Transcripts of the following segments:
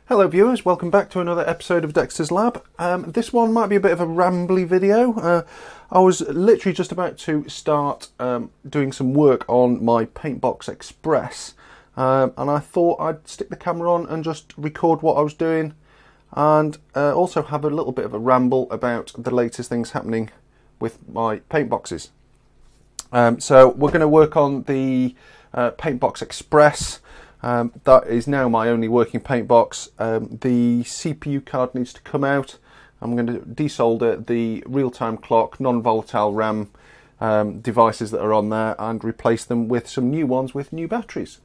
Hello viewers, welcome back to another episode of Dexter's Lab. This one might be a bit of a rambly video. I was literally just about to start doing some work on my Paintbox Express, and I thought I'd stick the camera on and just record what I was doing, and also have a little bit of a ramble about the latest things happening with my paint boxes. So we're going to work on the Paintbox Express. That is now my only working paint box. The CPU card needs to come out. I'm going to desolder the real-time clock, non-volatile RAM devices that are on there and replace them with some new ones with new batteries.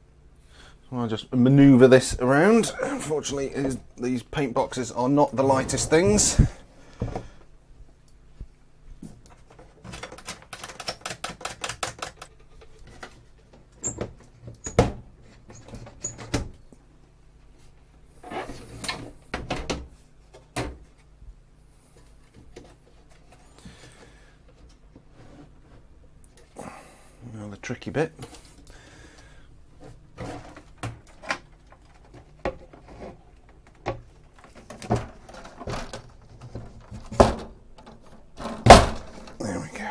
So I'll just manoeuvre this around. Unfortunately, these paint boxes are not the lightest things. Now the tricky bit. There we go.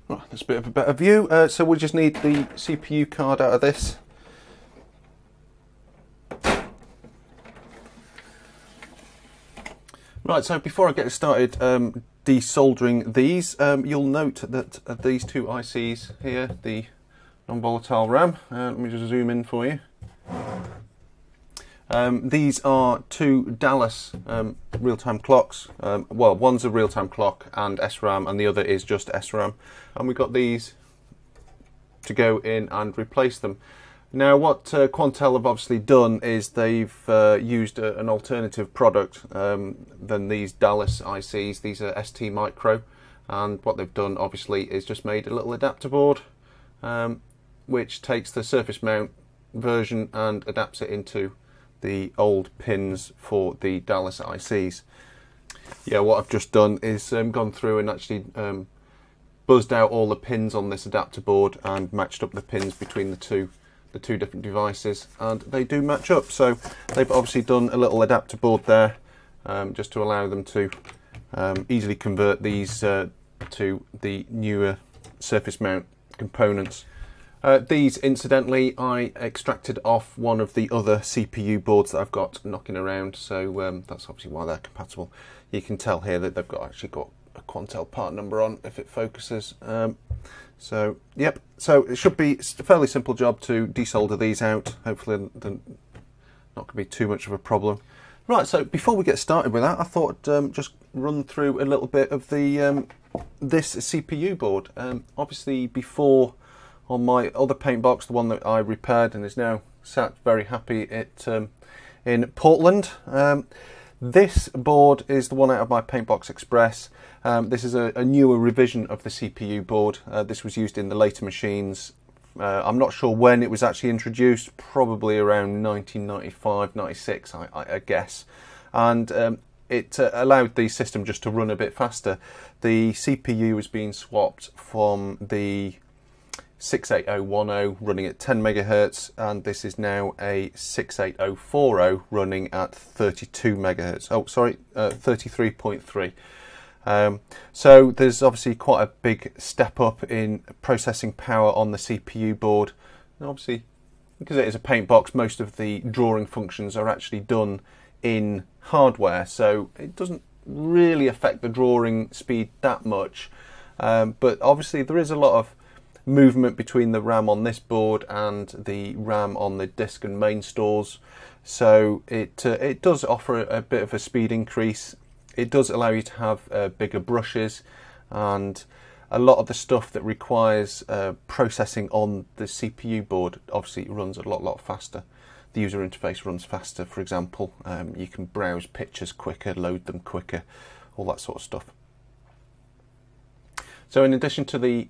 Right, that's a bit of a better view. So we just need the CPU card out of this. Right, so before I get started desoldering these, you'll note that these two ICs here, the non-volatile RAM, let me just zoom in for you. These are two Dallas real-time clocks. Well, one's a real-time clock and SRAM, and the other is just SRAM. And we got these to go in and replace them. Now, what Quantel have obviously done is they've used an alternative product than these Dallas ICs. These are ST Micro, and what they've done obviously is just made a little adapter board which takes the surface mount version and adapts it into the old pins for the Dallas ICs. Yeah, what I've just done is gone through and actually buzzed out all the pins on this adapter board and matched up the pins between the two different devices, and they do match up. So they've obviously done a little adapter board there just to allow them to easily convert these to the newer surface mount components. These, incidentally, I extracted off one of the other CPU boards that I've got knocking around, so that's obviously why they're compatible. You can tell here that they've actually got a Quantel part number on if it focuses. So, yep, so it should be a fairly simple job to desolder these out. Hopefully they're not going to be too much of a problem. Right, so before we get started with that, I thought just run through a little bit of the this CPU board. Obviously before, on my other paint box, the one that I repaired and is now sat very happy in Portland. This board is the one out of my Paintbox Express. This is a newer revision of the CPU board. This was used in the later machines. I'm not sure when it was actually introduced, probably around 1995, 96, I guess. And it allowed the system just to run a bit faster. The CPU was being swapped from the 68010 running at 10 megahertz, and this is now a 68040 running at 32 megahertz. Oh, sorry, 33.3. So there's obviously quite a big step up in processing power on the CPU board. And obviously, because it is a paint box, most of the drawing functions are actually done in hardware, so it doesn't really affect the drawing speed that much. But obviously there is a lot of movement between the RAM on this board and the RAM on the disk and main stores, so it does offer a bit of a speed increase. It does allow you to have bigger brushes, and a lot of the stuff that requires processing on the CPU board obviously runs a lot faster. The user interface runs faster. For example, you can browse pictures quicker, load them quicker, all that sort of stuff. So in addition to the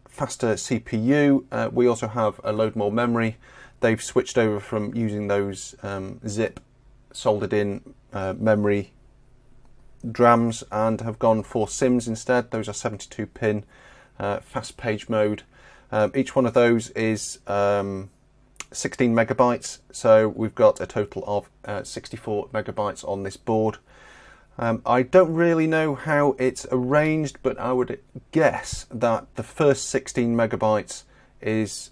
faster CPU, we also have a load more memory. They've switched over from using those zip soldered in memory DRAMs and have gone for SIMs instead. Those are 72 pin fast page mode. Each one of those is 16 megabytes, so we've got a total of 64 megabytes on this board. I don't really know how it's arranged, but I would guess that the first 16 megabytes is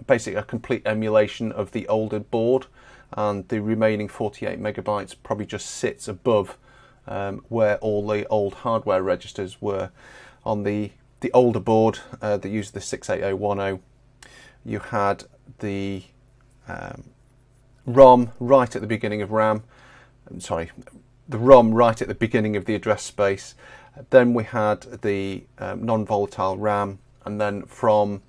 basically a complete emulation of the older board, and the remaining 48 megabytes probably just sits above where all the old hardware registers were. On the older board that used the 68010, you had the ROM right at the beginning of RAM. Sorry, the ROM right at the beginning of the address space. Then we had the non-volatile RAM, and then from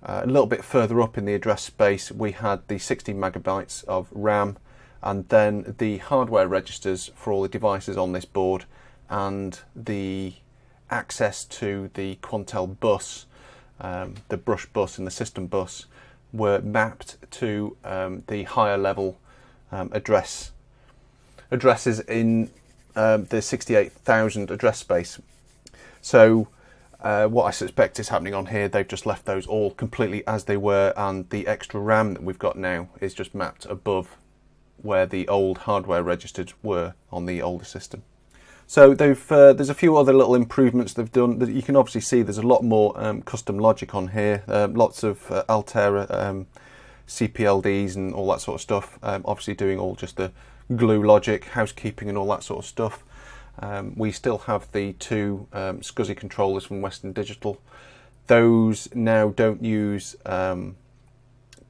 a little bit further up in the address space we had the 16 megabytes of RAM, and then the hardware registers for all the devices on this board, and the access to the Quantel bus, the brush bus and the system bus, were mapped to the higher level addresses in the 68,000 address space. So what I suspect is happening on here, they've just left those all completely as they were, and the extra RAM that we've got now is just mapped above where the old hardware registers were on the older system. So there's a few other little improvements they've done. That you can obviously see there's a lot more custom logic on here, lots of Altera CPLDs and all that sort of stuff, obviously doing all just the glue logic, housekeeping and all that sort of stuff. We still have the two SCSI controllers from Western Digital. Those now don't use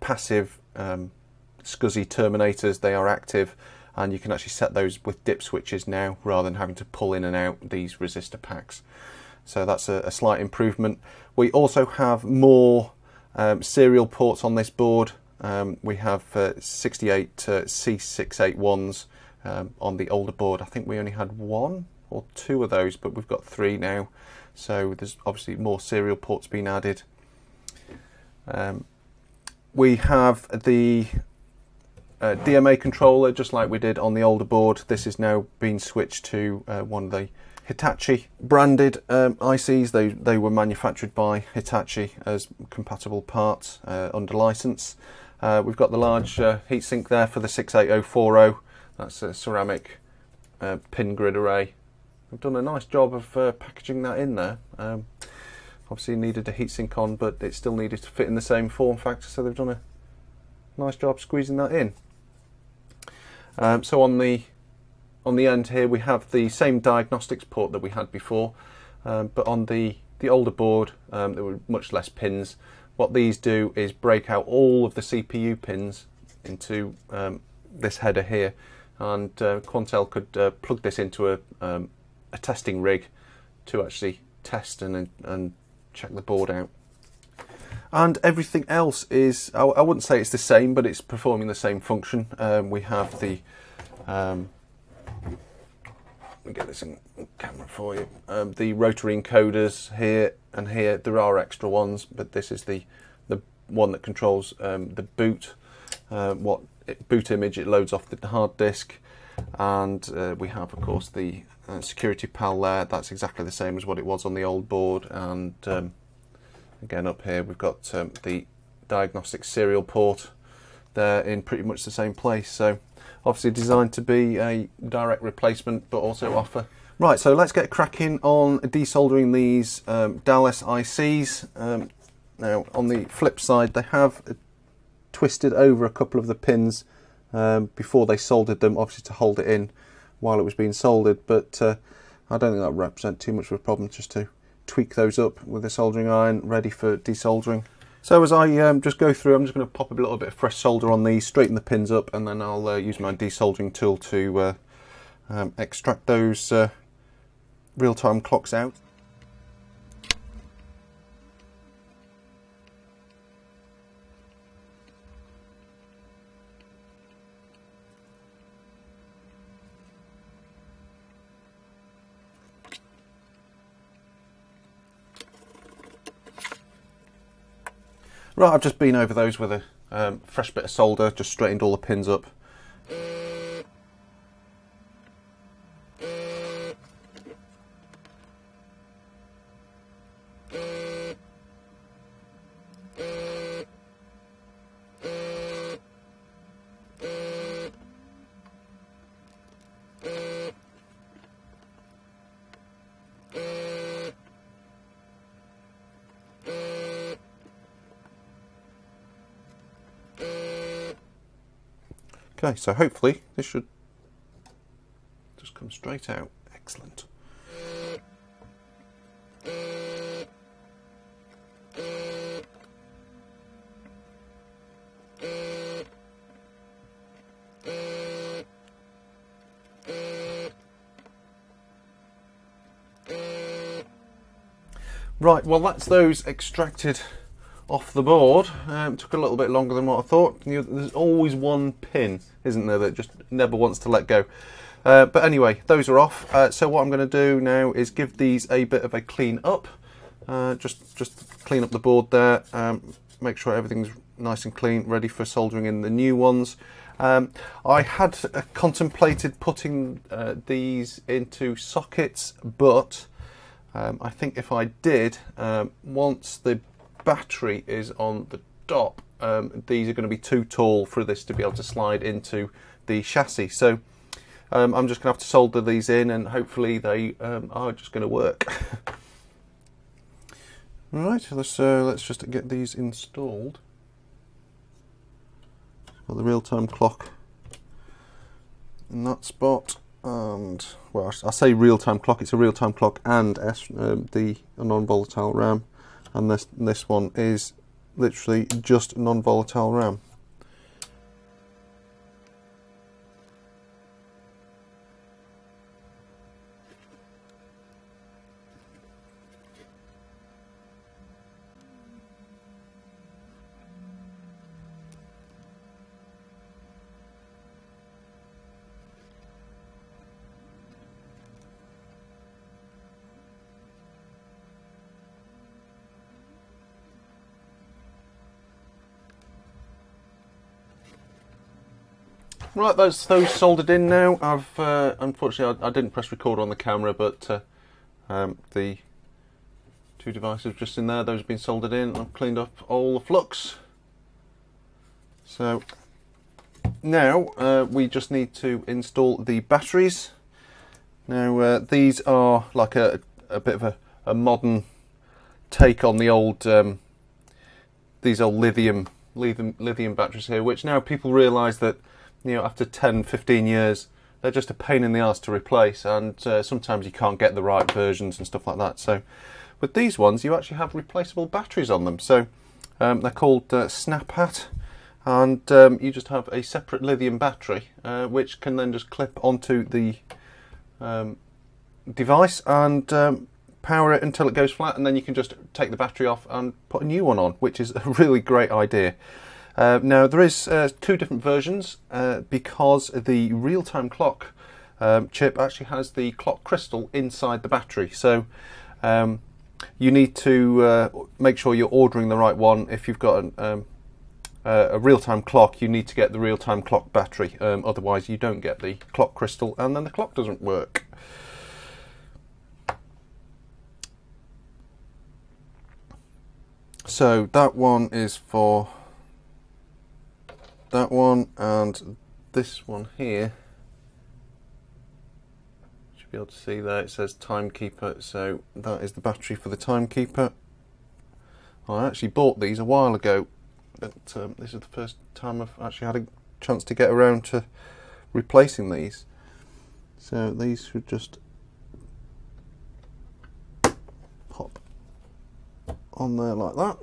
passive SCSI terminators, they are active, and you can actually set those with dip switches now rather than having to pull in and out these resistor packs. So that's a slight improvement. We also have more serial ports on this board. We have 68 C681s on the older board. I think we only had one or two of those, but we've got three now. So there's obviously more serial ports being added. We have the DMA controller, just like we did on the older board. This is now being switched to one of the Hitachi branded ICs. They were manufactured by Hitachi as compatible parts under license. We've got the large heatsink there for the 68040. That's a ceramic pin grid array. We've done a nice job of packaging that in there. Obviously needed a heatsink on, but it still needed to fit in the same form factor, so they've done a nice job squeezing that in. So on the end here we have the same diagnostics port that we had before, but on the older board there were much less pins. What these do is break out all of the CPU pins into this header here, and Quantel could plug this into a testing rig to actually test and check the board out. And everything else is, I wouldn't say it's the same, but it's performing the same function. We have the, let me get this in camera for you, the rotary encoders here and here. There are extra ones, but this is the one that controls the boot, what boot image it loads off the hard disk. And we have, of course, the security PAL there. That's exactly the same as what it was on the old board. And again, up here we've got the diagnostic serial port there in pretty much the same place. So obviously designed to be a direct replacement, but also offer. Right, so let's get cracking on desoldering these Dallas ICs. Now on the flip side, they have twisted over a couple of the pins before they soldered them, obviously to hold it in while it was being soldered, but I don't think that represents too much of a problem, just to tweak those up with a soldering iron ready for desoldering. So as I just go through, I'm just going to pop a little bit of fresh solder on these, straighten the pins up, and then I'll use my desoldering tool to extract those real-time clocks out. Right, I've just been over those with a fresh bit of solder, just straightened all the pins up. Okay, so hopefully this should just come straight out. Excellent. Right, well that's those extracted off the board. Took a little bit longer than what I thought. There's always one pin, isn't there, that just never wants to let go. But anyway, those are off. So what I'm going to do now is give these a bit of a clean up. Just clean up the board there. Make sure everything's nice and clean, ready for soldering in the new ones. I had contemplated putting these into sockets, but I think if I did, once the battery is on the top, these are going to be too tall for this to be able to slide into the chassis. So I'm just going to have to solder these in, and hopefully they are just going to work. Right, let's just get these installed. Got the real-time clock in that spot, and well, I say real-time clock. It's a real-time clock and the non-volatile RAM, and this one is literally just non-volatile RAM. Right, those soldered in now. I've unfortunately I didn't press record on the camera, but the two devices just in there, those have been soldered in. I've cleaned up all the flux. So now we just need to install the batteries. Now these are like a bit of a modern take on the old these old lithium batteries here, which now people realise that, you know, after 10-15 years they're just a pain in the arse to replace, and sometimes you can't get the right versions and stuff like that. So with these ones you actually have replaceable batteries on them. So they're called Snap Hat, and you just have a separate lithium battery which can then just clip onto the device and power it until it goes flat, and then you can just take the battery off and put a new one on, which is a really great idea. Now there is two different versions because the real-time clock chip actually has the clock crystal inside the battery. So you need to make sure you're ordering the right one. If you've got a real-time clock, you need to get the real-time clock battery, otherwise you don't get the clock crystal and then the clock doesn't work. So that one is for that one, and this one here, you should be able to see there, it says timekeeper, so that is the battery for the timekeeper. I actually bought these a while ago, but this is the first time I've actually had a chance to get around to replacing these. So these should just pop on there like that.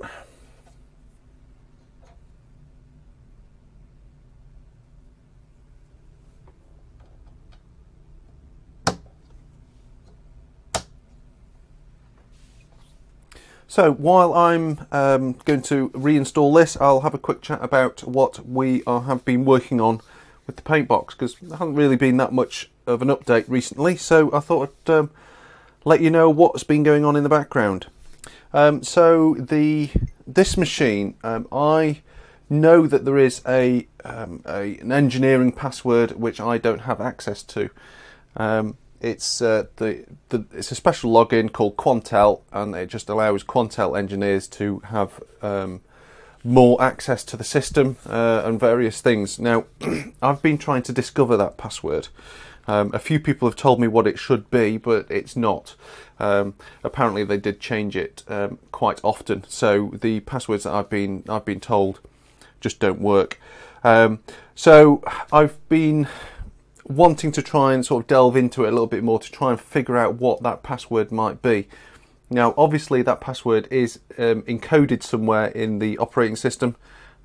So while I'm going to reinstall this, I'll have a quick chat about what we have been working on with the Paintbox, because there hasn't really been that much of an update recently, so I thought I'd let you know what's been going on in the background. So this machine, I know that there is an engineering password which I don't have access to. It's it's a special login called Quantel, and it just allows Quantel engineers to have more access to the system and various things. Now, I've been trying to discover that password. A few people have told me what it should be, but it's not. Apparently, they did change it quite often, so the passwords that I've been told just don't work. So I've been wanting to try and sort of delve into it a little bit more to try and figure out what that password might be. Now obviously that password is encoded somewhere in the operating system.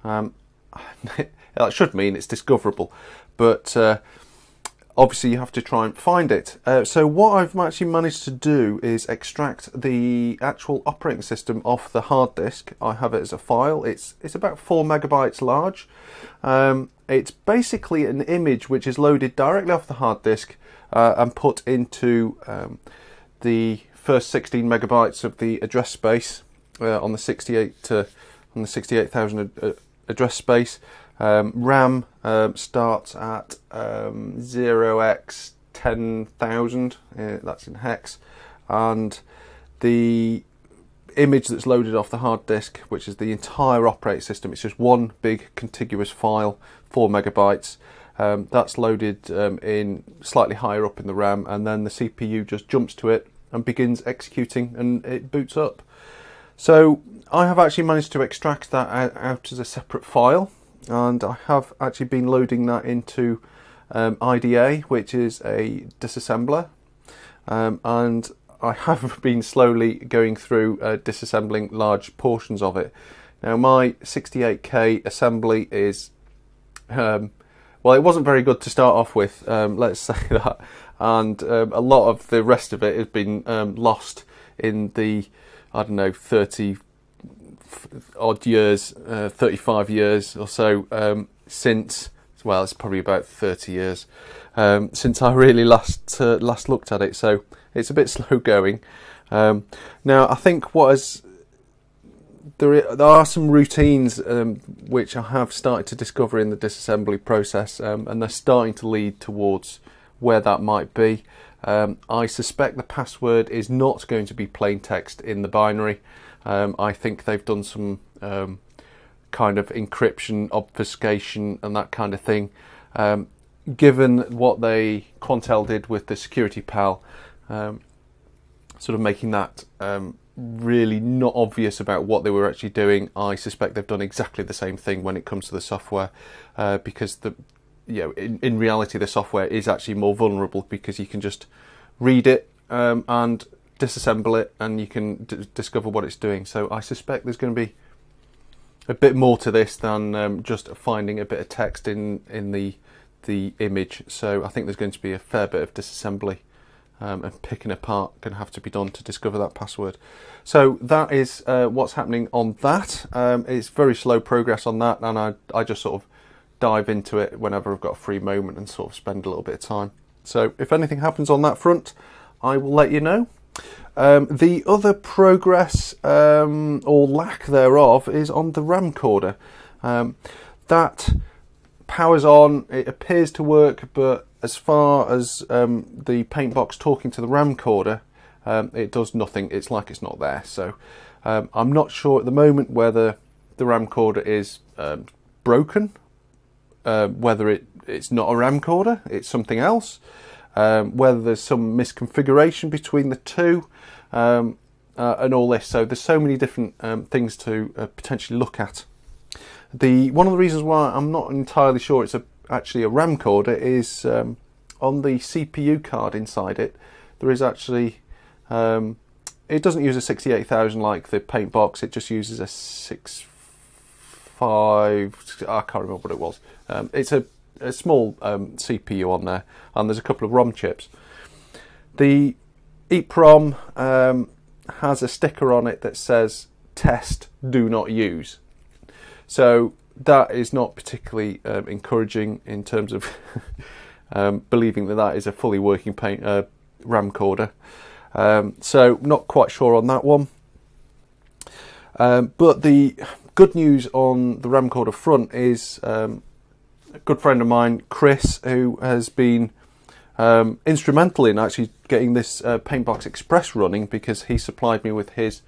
That should mean it's discoverable, but obviously you have to try and find it. So what I've actually managed to do is extract the actual operating system off the hard disk. I have it as a file. It's about 4 megabytes large. It's basically an image which is loaded directly off the hard disk and put into the first 16 megabytes of the address space on the 68,000 address space. RAM starts at 0x10,000, that's in hex, and the image that's loaded off the hard disk, which is the entire operating system, it's just one big contiguous file, 4 megabytes. That's loaded in slightly higher up in the RAM, and then the CPU just jumps to it and begins executing, and it boots up. So I have actually managed to extract that out as a separate file, and I have actually been loading that into IDA, which is a disassembler, and I have been slowly going through disassembling large portions of it. Now my 68K assembly is, well, it wasn't very good to start off with, let's say that, and a lot of the rest of it has been lost in the, I don't know, 30 odd years, 35 years or so since, well, it's probably about 30 years since I really last looked at it, so it's a bit slow going. Now I think there are some routines which I have started to discover in the disassembly process, and they're starting to lead towards where that might be. I suspect the password is not going to be plain text in the binary. I think they've done some kind of encryption, obfuscation and that kind of thing. Given what Quantel did with the security PAL, sort of making that really not obvious about what they were actually doing, I suspect they've done exactly the same thing when it comes to the software, because in reality the software is actually more vulnerable, because you can just read it and disassemble it and you can discover what it's doing. So I suspect there's going to be a bit more to this than just finding a bit of text in the image. So I think there's going to be a fair bit of disassembly and picking apart going to have to be done to discover that password. So that is what's happening on that. It's very slow progress on that, and I just sort of dive into it whenever I've got a free moment and sort of spend a little bit of time. So if anything happens on that front, I will let you know. The other progress or lack thereof is on the RAM recorder. That powers on, it appears to work, but as far as the Paintbox talking to the RAM recorder, it does nothing. It's like it's not there. So I'm not sure at the moment whether the RAM recorder is broken, whether it's not a RAM recorder, it's something else, whether there's some misconfiguration between the two, and all this. So there's so many different things to potentially look at. One of the reasons why I'm not entirely sure it's actually a RAM recorder is on the CPU card inside it, there is actually, it doesn't use a 68,000 like the Paintbox, it just uses a 6.5, I can't remember what it was. It's a small CPU on there, and there's a couple of ROM chips. The EEPROM has a sticker on it that says test, do not use. So that is not particularly encouraging in terms of believing that that is a fully working RAM recorder. So not quite sure on that one. But the good news on the RAM recorder front is a good friend of mine, Chris, who has been instrumental in actually getting this Paintbox Express running, because he supplied me with his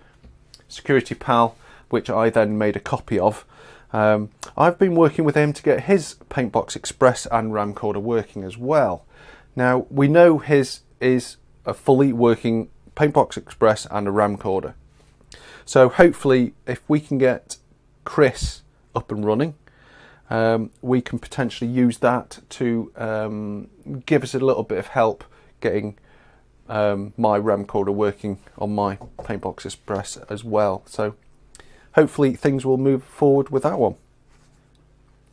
security PAL, which I then made a copy of. I've been working with him to get his Paintbox Express and RAM recorder working as well. Now we know his is a fully working Paintbox Express and a RAM recorder. So hopefully if we can get Chris up and running, we can potentially use that to give us a little bit of help getting my RAM coder working on my Paintbox Express as well. So hopefully things will move forward with that one.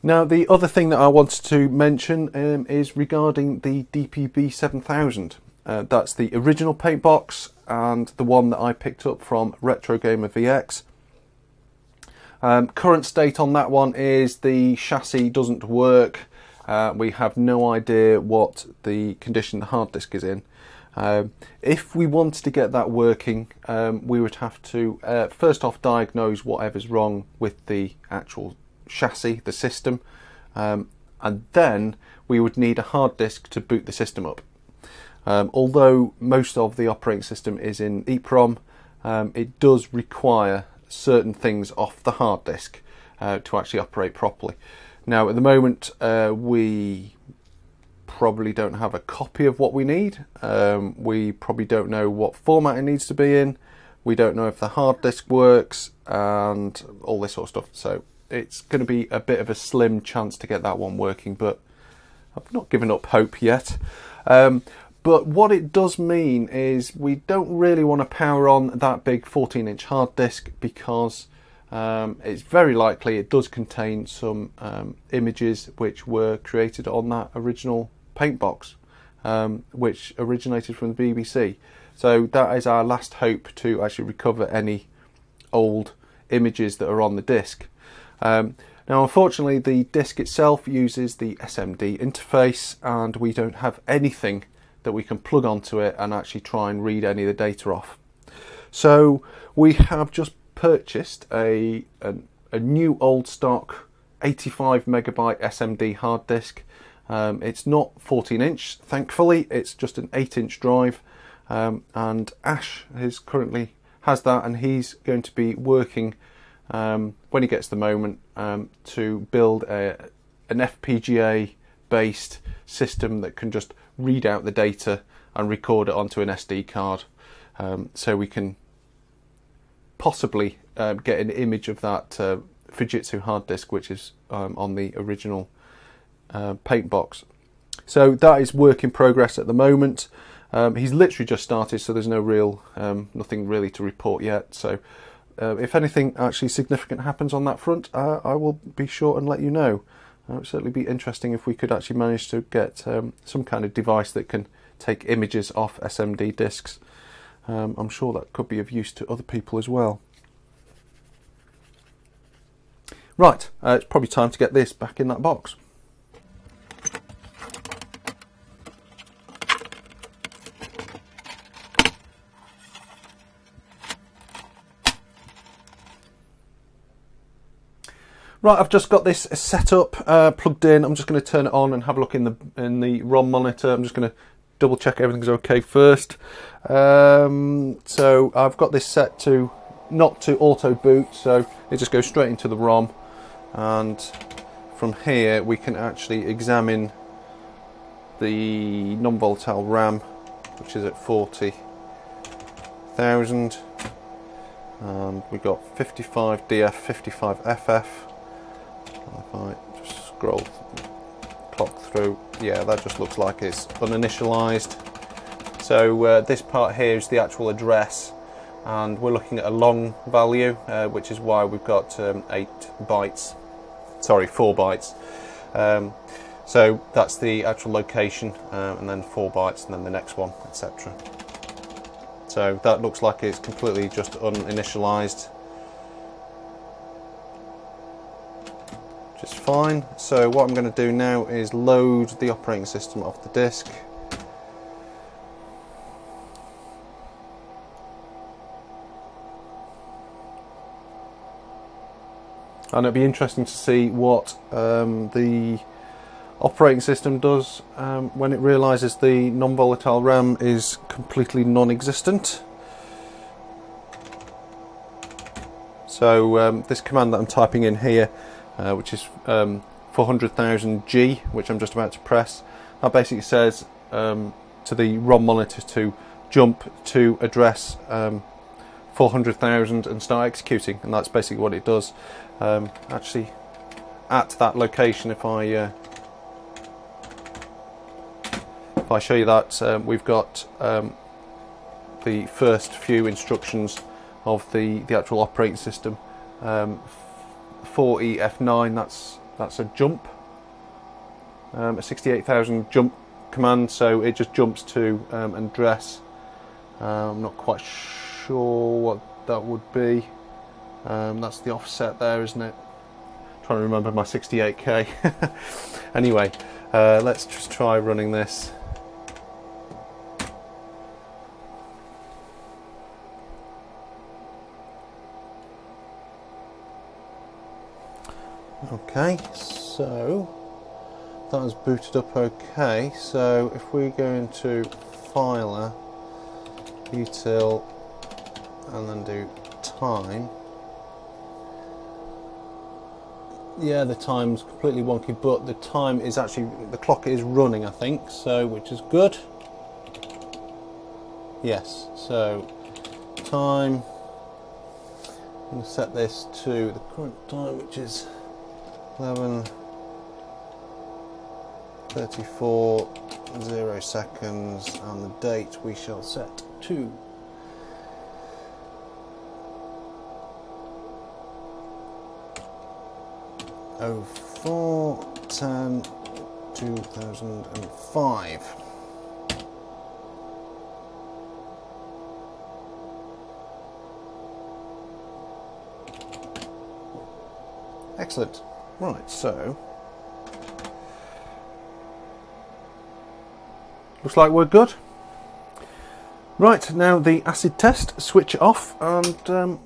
Now, the other thing that I wanted to mention is regarding the DPB 7000. That's the original Paintbox and the one that I picked up from Retro Gamer VX. Current state on that one is the chassis doesn't work. We have no idea what the condition the hard disk is in. If we wanted to get that working, we would have to first off diagnose whatever's wrong with the actual chassis, the system, and then we would need a hard disk to boot the system up. Although most of the operating system is in EEPROM, it does require certain things off the hard disk to actually operate properly. Now at the moment we probably don't have a copy of what we need. We probably don't know what format it needs to be in. We don't know if the hard disk works and all this sort of stuff. So it's going to be a bit of a slim chance to get that one working, but I've not given up hope yet. But what it does mean is we don't really want to power on that big 14-inch hard disk because it's very likely it does contain some images which were created on that original Paintbox, which originated from the BBC. So that is our last hope to actually recover any old images that are on the disk. Now unfortunately the disk itself uses the SMD interface and we don't have anything that we can plug onto it and actually try and read any of the data off. So we have just purchased a new old stock 85 megabyte SMD hard disk. It's not 14-inch, thankfully. It's just an 8-inch drive, and Ash currently has that, and he's going to be working when he gets the moment to build an FPGA based system that can just read out the data and record it onto an SD card, so we can possibly get an image of that Fujitsu hard disk which is on the original Paintbox. So that is work in progress at the moment. He's literally just started, so there's no real nothing really to report yet. So if anything actually significant happens on that front, I will be sure and let you know. It would certainly be interesting if we could actually manage to get some kind of device that can take images off SMD disks. I'm sure that could be of use to other people as well. Right, it's probably time to get this back in that box. Right, I've just got this set up, plugged in. I'm just going to turn it on and have a look in the ROM monitor. I'm just going to double check everything's okay first. So I've got this set to not to auto boot, so it just goes straight into the ROM, and from here we can actually examine the non-volatile RAM, which is at 40,000, and we've got 55DF, 55FF. If I just scroll, clock through, yeah, that just looks like it's uninitialized. So this part here is the actual address, and we're looking at a long value, which is why we've got 4 bytes. So that's the actual location, and then 4 bytes, and then the next one, etc. So that looks like it's completely just uninitialized. Just fine. So what I'm going to do now is load the operating system off the disk. And it'll be interesting to see what the operating system does when it realizes the non-volatile RAM is completely non-existent. So this command that I'm typing in here, which is 400,000 G, which I'm just about to press, that basically says to the ROM monitor to jump to address 400,000 and start executing, and that's basically what it does. Actually, at that location, if I show you that, we've got the first few instructions of the actual operating system. 4EF9, that's a jump, a 68,000 jump command, so it just jumps to address. I'm not quite sure what that would be. That's the offset there, isn't it? I'm trying to remember my 68K. Anyway, let's just try running this. Okay, so that was booted up okay. So if we go into Filer, Util, and then do time, yeah, the time's completely wonky, but the time is actually, the clock is running, I think, so, which is good. Yes, so time, I'm going to set this to the current time, which is 11:34, 0 seconds, and the date we shall set to 04/10/2005. Excellent. Right, so looks like we're good. Right, now the acid test, switch it off, and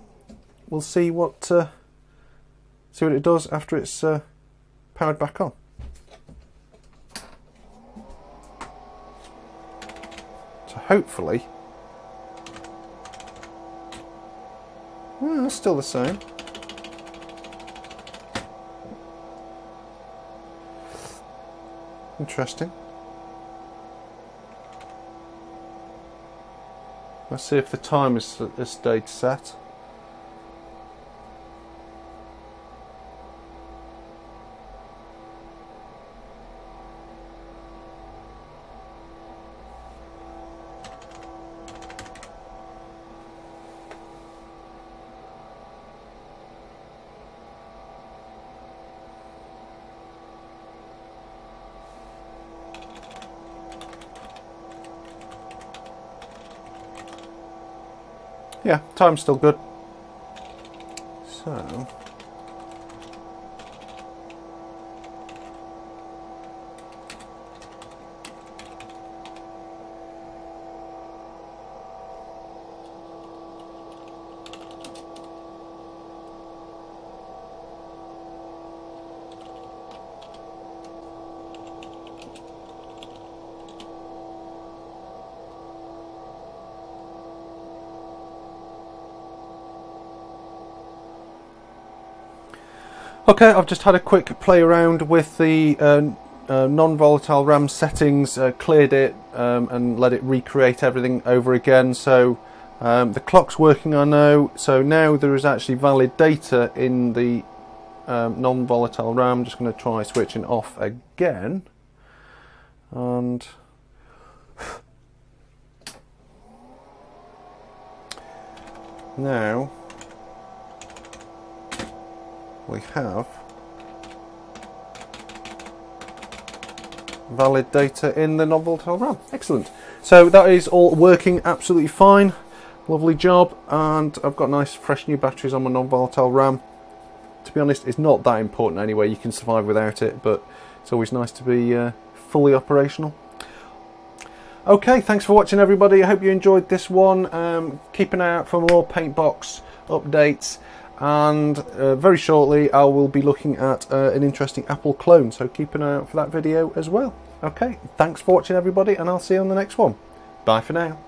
we'll see what it does after it's powered back on. So hopefully, it's still the same. Interesting. Let's see if the time has stayed set. Yeah, time's still good. So okay, I've just had a quick play around with the non-volatile RAM settings, cleared it and let it recreate everything over again. So the clock's working, I know. So now there is actually valid data in the non-volatile RAM. I'm just going to try switching off again. And now we have valid data in the non-volatile RAM. Excellent. So that is all working absolutely fine. Lovely job. And I've got nice fresh new batteries on my non-volatile RAM. To be honest, it's not that important anyway. You can survive without it, but it's always nice to be fully operational. Okay, thanks for watching, everybody. I hope you enjoyed this one. Keep an eye out for more Paintbox updates. And very shortly I will be looking at an interesting Apple clone, so keep an eye out for that video as well. Okay, thanks for watching, everybody, and I'll see you on the next one. Bye for now.